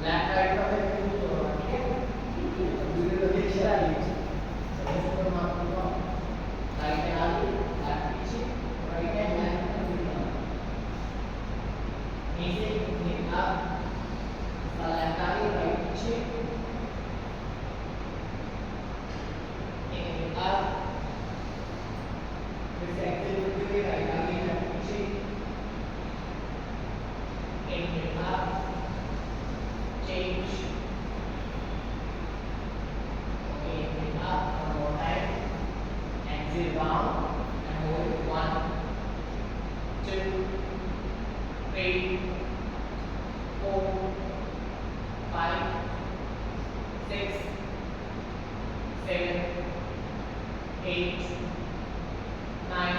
Left right का फिर ठीक है दूसरे को पीछे डालिए सबसे ऊपर मार्क करो राइट हैंड आगे लेफ्ट पीछे राइट हैंड लेफ्ट नीचे नीचे अप लेफ्ट आगे राइट पीछे एक अप फिर से एक्सेल करते हुए राइट आगे लेफ्ट पीछे एक up change okay bring up one more time exit down and hold 1 2 3 4 5 6 7 8 9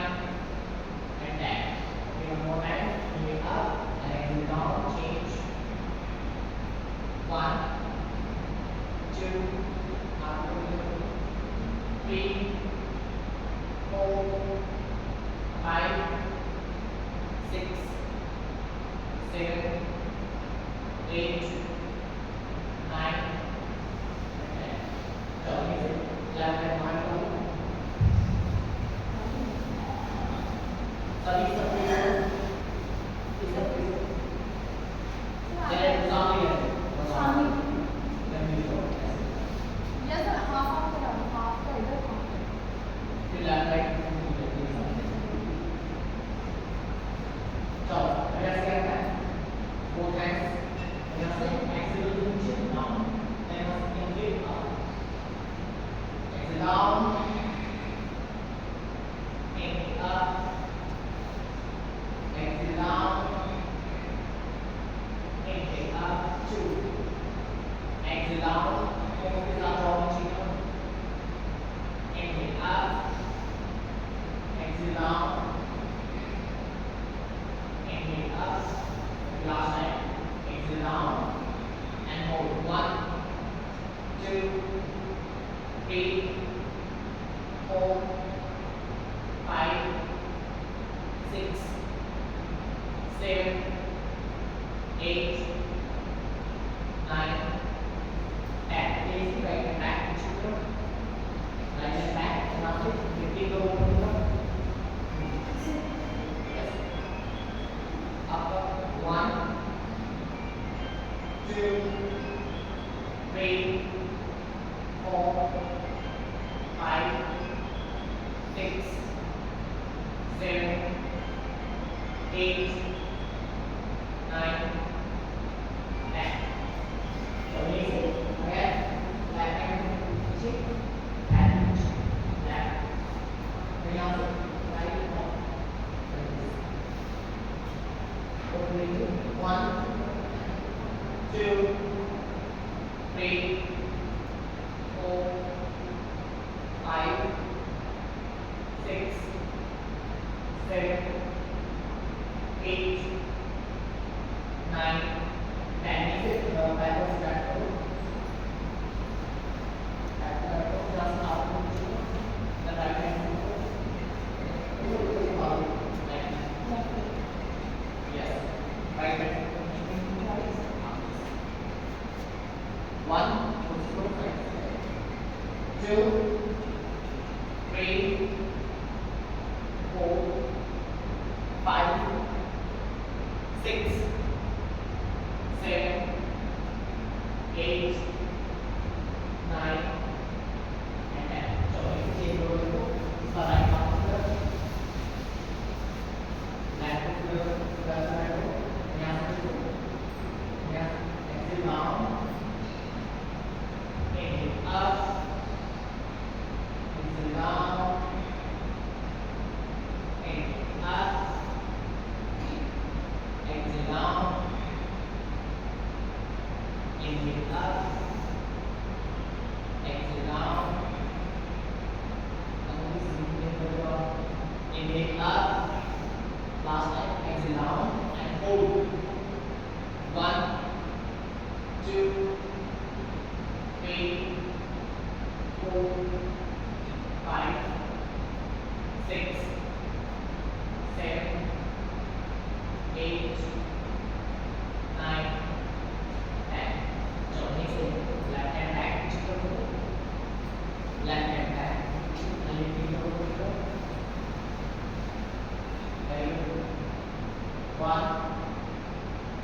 and 10 okay one more time bring up and exit down change 1 2 3 4 5 6 7 8 9 10 left and right sorry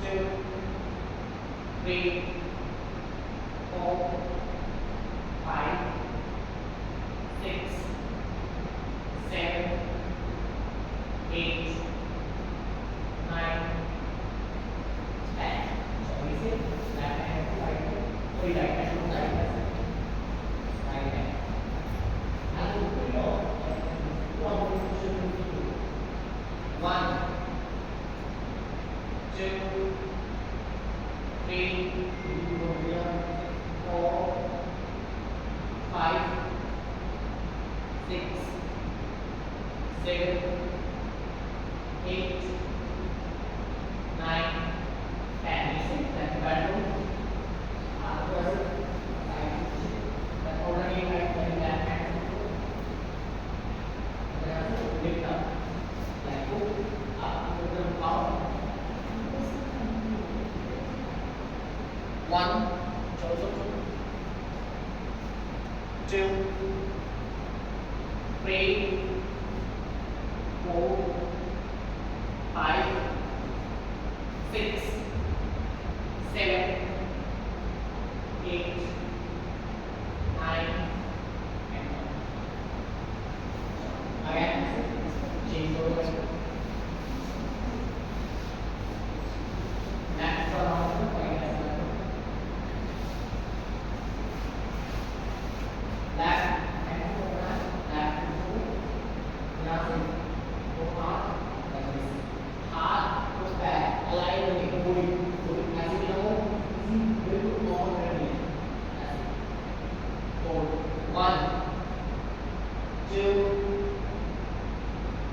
two, three, four, five, six, seven, eight, nine, 10. So we say left hand to right hand, sorry, right hand to right hand, right hand. And we put it on. One, two, three, four, five, six, seven, eight, nine, 10. You see that pattern? After that already I can that hand. Lift up, like up to the power. One, two, three, four, five, six, seven, eight, nine, and 10. Again, change over. Next one, left hand to right, left to now go hard like this. Hard to back, align with the body. So as you know, we will go on ready. Hold. One, two,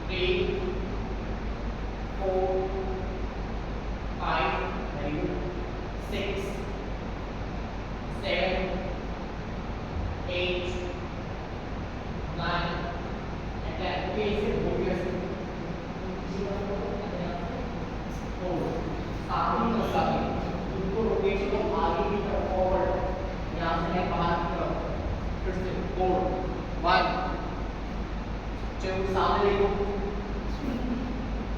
three, four, five, very good. Six, seven, eight, nine, and then face it focus. सामने को सामने उनको rotate को आगे की तरफ forward यहाँ से है बाहर की तरफ फिर से फोर वन टू सामने देखो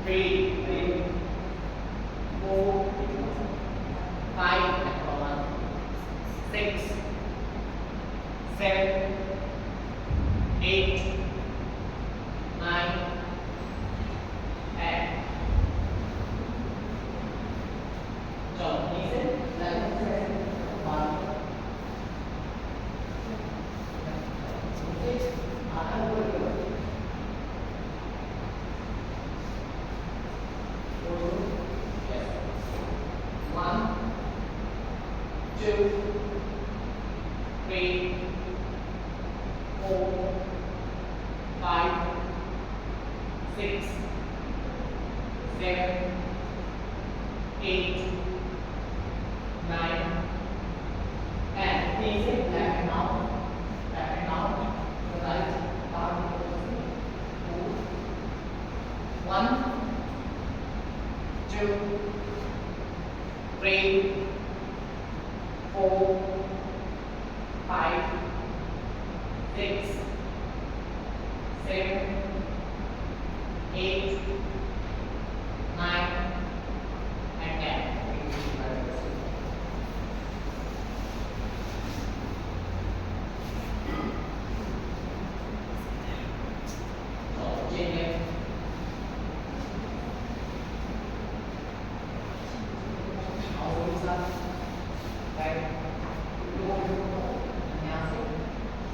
three four five six seven, eight, nine, 10. So, listen, let's press one. Six, yes. One, two, three, four, five, six, seven, eight, nine, 10. Please sit left now, the right arm. One, two, three, four, five, six, seven, eight, nine, and 10. So, change it. Right.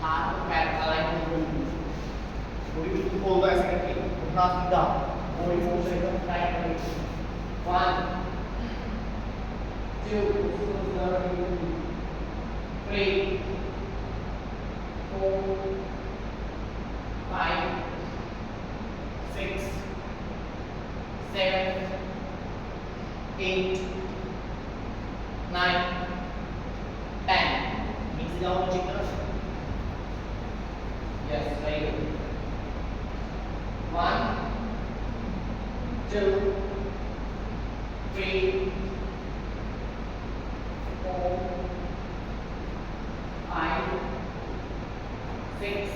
हाथ पैर align थोड़ी ऊपर ऐसे करके उठना सीधा body force एकदम tight करें 1 2 3 4 5 6 7 8 9 10. Mix it down, chickens. Yes, very good. 1 2 3 4 5 6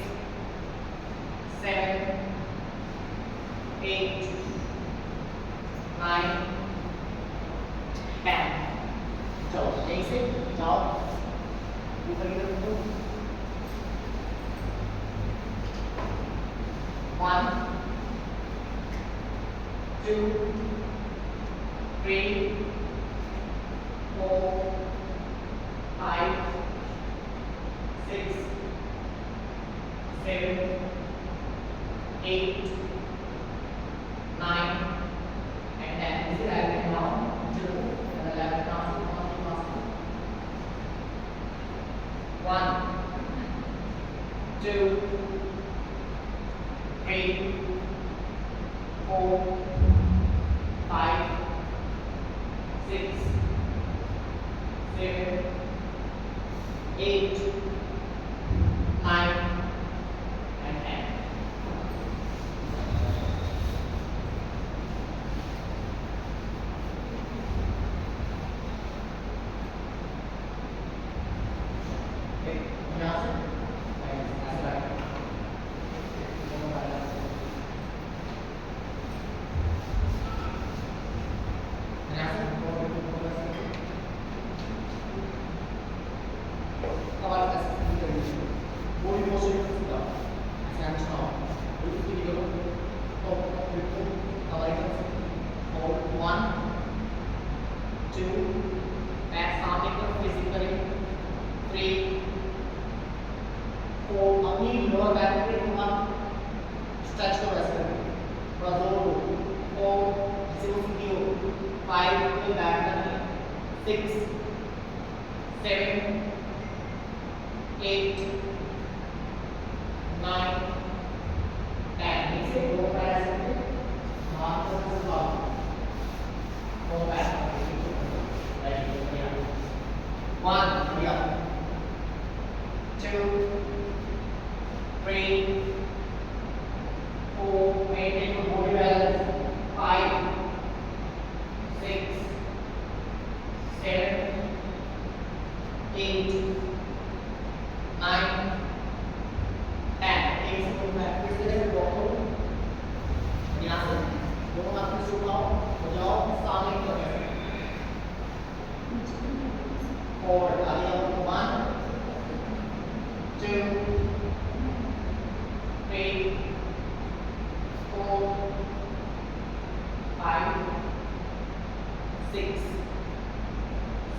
7 8 9 चलो यहीं से जाओ ऊपर की तरफ दो 1 2 3 4 5 6 7 8 9 and 10. This is right now 0 and the left now 1 2 3 4 5 6 7 8 9 and 10. Okay, now ऐसे बैठ दोनों बार Six, 7, 8, 9, 10. इसे दो पैर ऐसे हाथ से लगाओ दो पैर one, yeah. 2, 3, 4, maintain your body balance. 5, 6, 7, 8, 9, 10. एक से दो पैर फिर से वॉक करो यहाँ से दोनों हाथ में उठाओ हो जाओ सामने की तरफ forward आगे आओ 1 2 3 4 5 6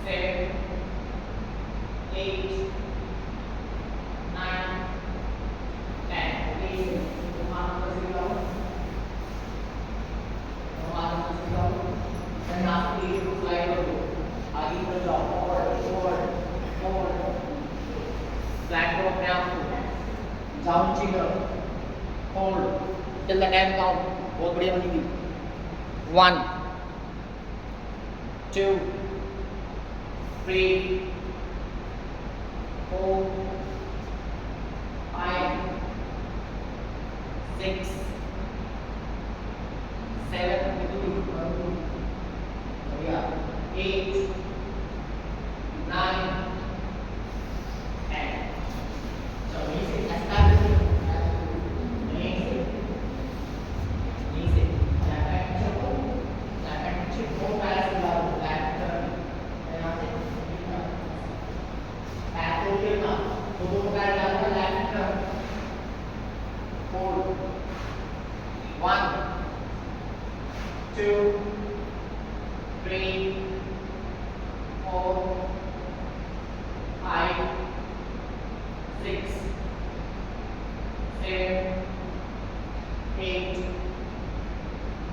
7 8 9 10. Okay, तो हाथ ऊपर से लगाओ दोनों हाथ ऊपर से लगाओ then हाथ को लेके स्लाइड कर दो आगे बढ़ जाओ forward फ्लैट करो अपने आप को जाओ नीचे की तरफ होल्ड टिल द 10 काउंट बहुत बढ़िया बनेगी 1 2 3 4 5 6 7 8 9 10. So यहीं से establish यहीं से left hand पीछे दो पैर से लगाओ left turn यहाँ से पैर को गिरना तो दो पैर लगाओ left turn hold 1 2 3 4 5 6 7 8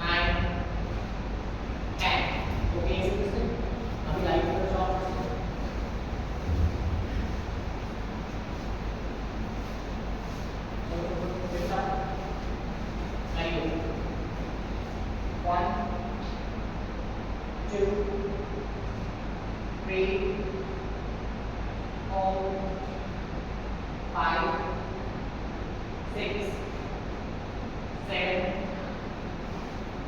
9 10. Okay, so this is अभी लाइव पर जाओ लाइव 1 2 3 4 5 6 7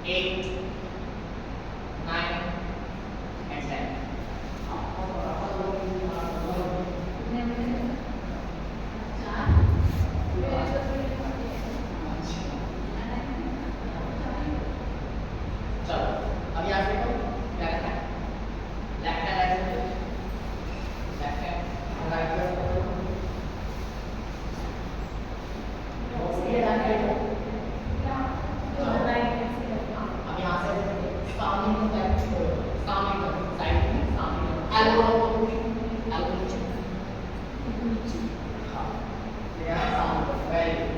8 9 and 10. चलो अब यहाँ से देखो क्या करना है लेफ्ट हैंड एल्बो पूरी एल्बो नीचे हाँ यहाँ sound very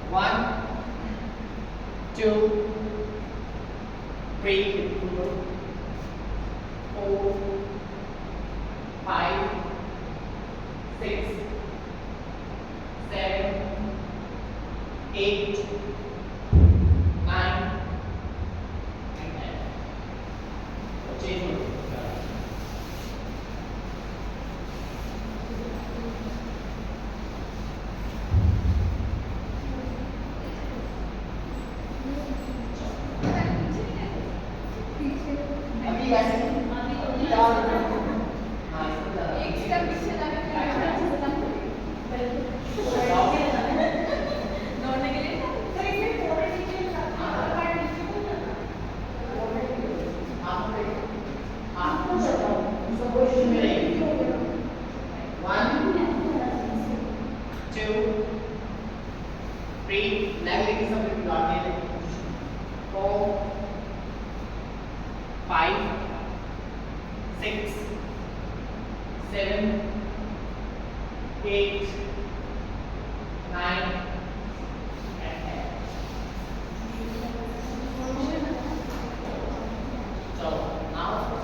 One, two, three, four, 5, 6, 7, 8, 9, 3, leg release of the position. 4, 5, 6, 7, 8, 9, and 10. So now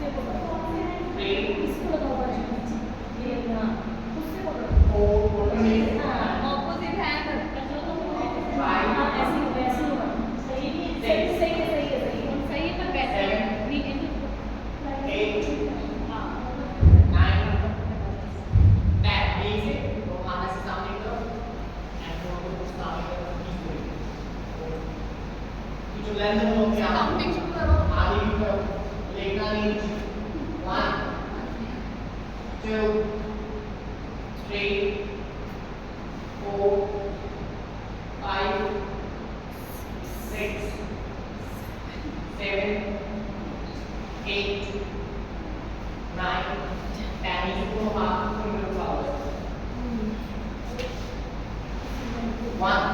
3 इसको लगाओ बाजू में ये हाँ उससे पकड़ो 4 हाँ ऑपोजिट हैंड हाँ 5 ऐसे ही वैसे ही होगा सही सही है सही है सही है सही है पर वैसे नीचे 8 हाँ 9 10 easy तो आगे से सामने की तरफ and फोर को सामने की तरफ easily ये जो लेंथ है वो क्या है काउंटिंग शुरू करो आगे की तरफ लेना नहीं 1 2 3 4 5 6 7 8 9 10 equal to half finger flowers 1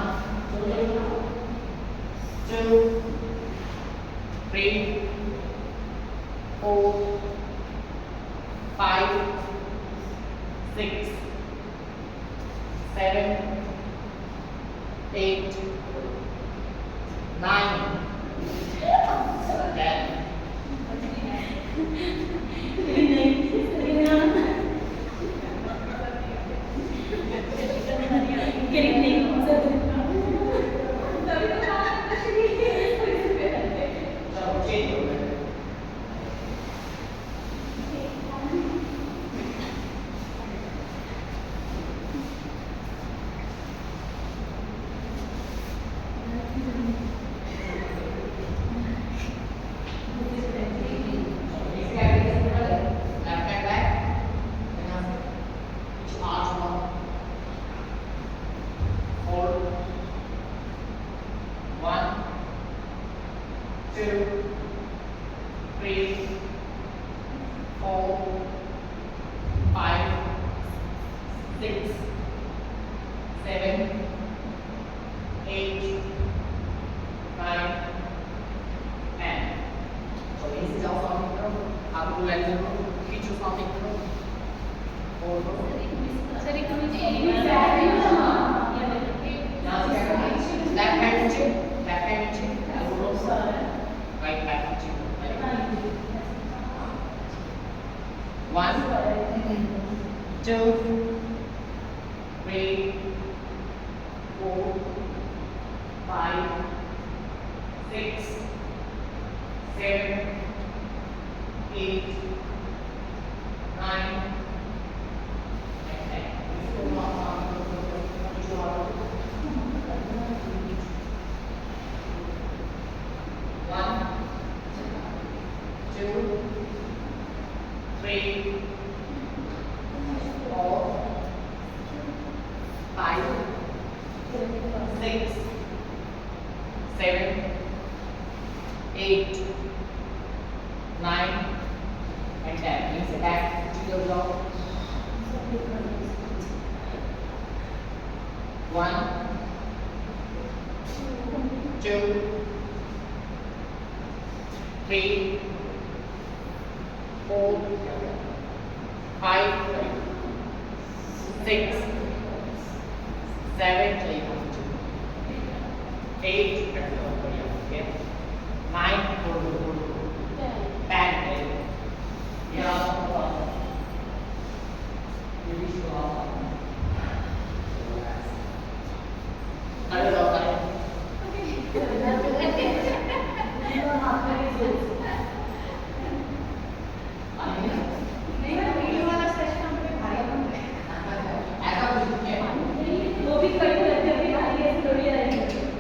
2 3 4 5 6 7 8 9 10 चलो चेंज हो गए इसके आगे कैसे बढ़े लेफ्ट हैंड बैक यहाँ से कुछ आर्च हुआ होल्ड 1 2 3 4 5 6 7 8 9 10 तो इसे जाओ सामने की तरफ आप लेंथ को खींचो सामने की तरफ और सर एक मिनट यहाँ से क्या करना है लेफ्ट हैंड नीचे एल्बो राइट बैक नीचे 1 2 3 4 5 6 7 8 9 1 2 3 4 5 6 7 8 9 and 10 means attack zero block 1 2 3 4 5 6 7 8 okay 9 10 yeah really strong ada jawabannya वो भी कट करके भी भारी ऐसी थोड़ी आएगी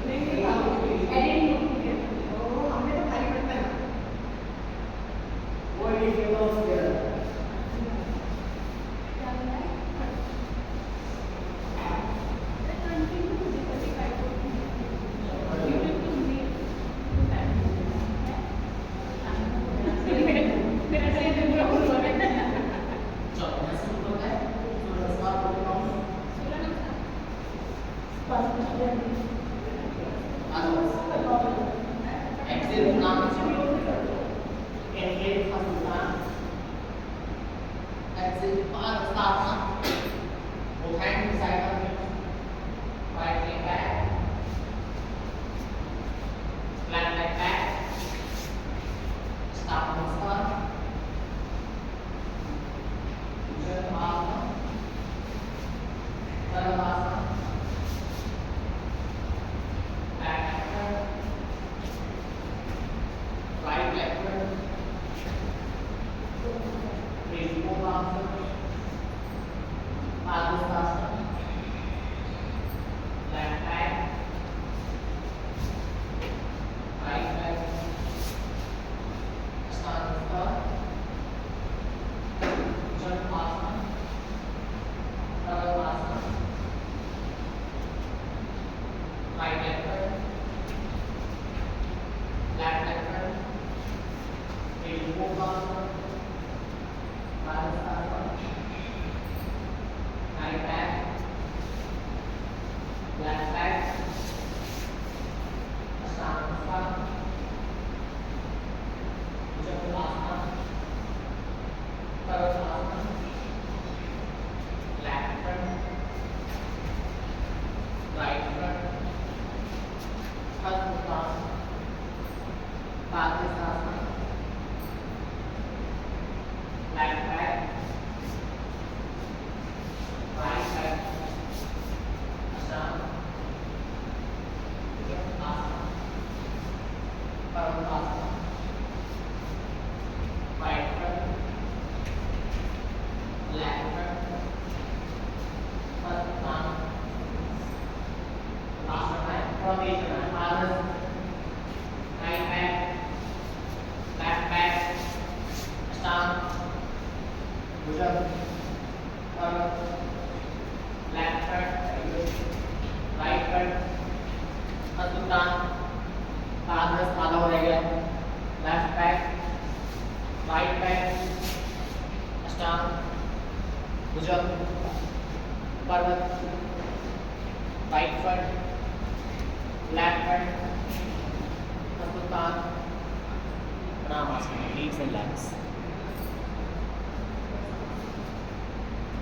एडिटिंग वो ये क्यों भुजंग पर्वत लेफ्ट फ्रंट राइट फ्रंट हस्तुतान पादरस आधा हो जाएगा left back right back ashtanga bhujang parvat right front left front हस्तुतान प्रणामासन लीव्स एंड लैंड्स